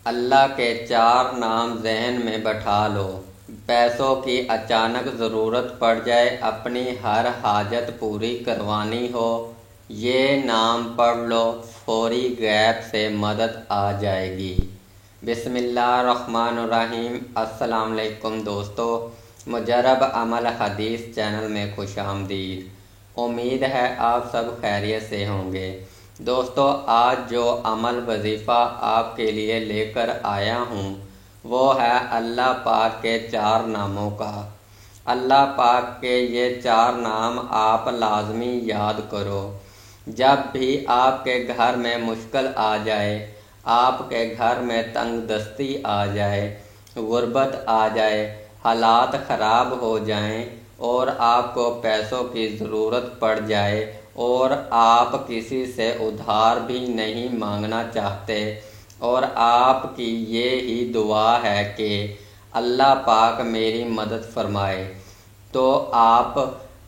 اللہ کے 4 نام ذہن میں بٹھا لو۔ پیسوں کی اچانک ضرورت پڑ جائے، اپنی ہر حاجت پوری کروانی ہو، یہ نام پڑھ لو، فوری غیب سے مدد آ جائے گی۔ بسم اللہ الرحمن الرحیم۔ السلام علیکم دوستو، مجرب عمل حدیث چینل میں خوش آمدید۔ امید ہے آپ سب خیریت سے ہوں گے۔ دوستو، آج جو عمل وظیفہ آپ کے لیے لے کر آیا ہوں وہ ہے اللہ پاک کے 4 ناموں کا۔ اللہ پاک کے یہ 4 نام آپ لازمی یاد کرو۔ جب بھی آپ کے گھر میں مشکل آ جائے، آپ کے گھر میں تنگ دستی آ جائے، غربت آ جائے، حالات خراب ہو جائیں اور آپ کو پیسوں کی ضرورت پڑ جائے اور آپ کسی سے ادھار بھی نہیں مانگنا چاہتے اور آپ کی یہی دعا ہے کہ اللہ پاک میری مدد فرمائے، تو آپ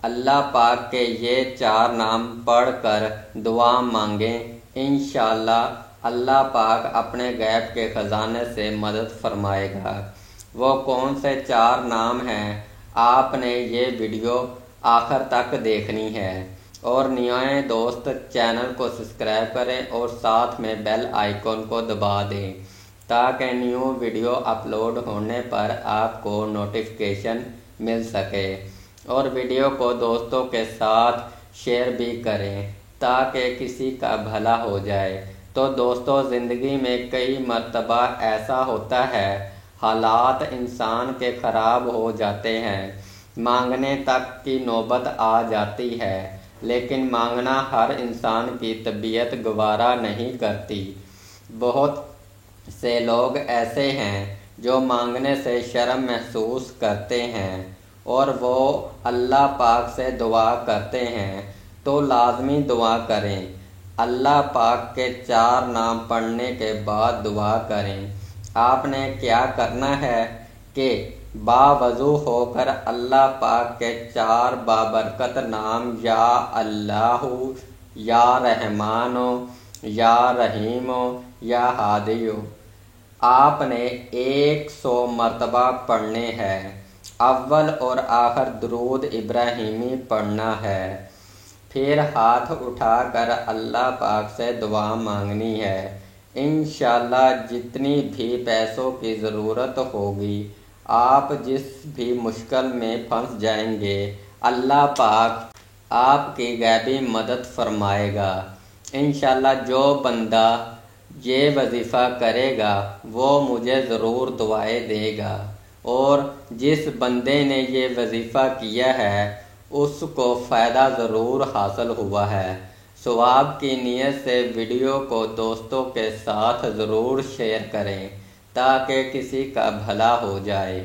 اللہ پاک کے یہ 4 نام پڑھ کر دعا مانگیں، انشاءاللہ اللہ پاک اپنے غیب کے خزانے سے مدد فرمائے گا۔ وہ کون سے 4 نام ہیں، آپ نے یہ ویڈیو آخر تک دیکھنی ہے، اور نئے دوست چینل کو سبسکرائب کریں اور ساتھ میں بیل آئیکن کو دبا دیں تاکہ نیو ویڈیو اپلوڈ ہونے پر آپ کو نوٹیفیکیشن مل سکے، اور ویڈیو کو دوستوں کے ساتھ شیئر بھی کریں تاکہ کسی کا بھلا ہو جائے۔ تو دوستوں، زندگی میں کئی مرتبہ ایسا ہوتا ہے، حالات انسان کے خراب ہو جاتے ہیں، مانگنے تک کی نوبت آ جاتی ہے، لیکن مانگنا ہر انسان کی طبیعت گوارا نہیں کرتی۔ بہت سے لوگ ایسے ہیں جو مانگنے سے شرم محسوس کرتے ہیں اور وہ اللہ پاک سے دعا کرتے ہیں، تو لازمی دعا کریں۔ اللہ پاک کے 4 نام پڑھنے کے بعد دعا کریں۔ آپ نے کیا کرنا ہے کہ باوضو ہو کر اللہ پاک کے 4 بابرکت نام یا اللہ، یا رحمان، یا رحیم، یا ہادی آپ نے 100 مرتبہ پڑھنے ہیں۔ اول اور آخر درود ابراہیمی پڑھنا ہے، پھر ہاتھ اٹھا کر اللہ پاک سے دعا مانگنی ہے۔ انشاءاللہ جتنی بھی پیسوں کی ضرورت ہوگی، آپ جس بھی مشکل میں پھنس جائیں گے، اللہ پاک آپ کی غیبی مدد فرمائے گا۔ انشاءاللہ جو بندہ یہ وظیفہ کرے گا وہ مجھے ضرور دعائیں دے گا، اور جس بندے نے یہ وظیفہ کیا ہے اس کو فائدہ ضرور حاصل ہوا ہے۔ ثواب کی نیت سے ویڈیو کو دوستوں کے ساتھ ضرور شیئر کریں تاکہ کسی کا بھلا ہو جائے۔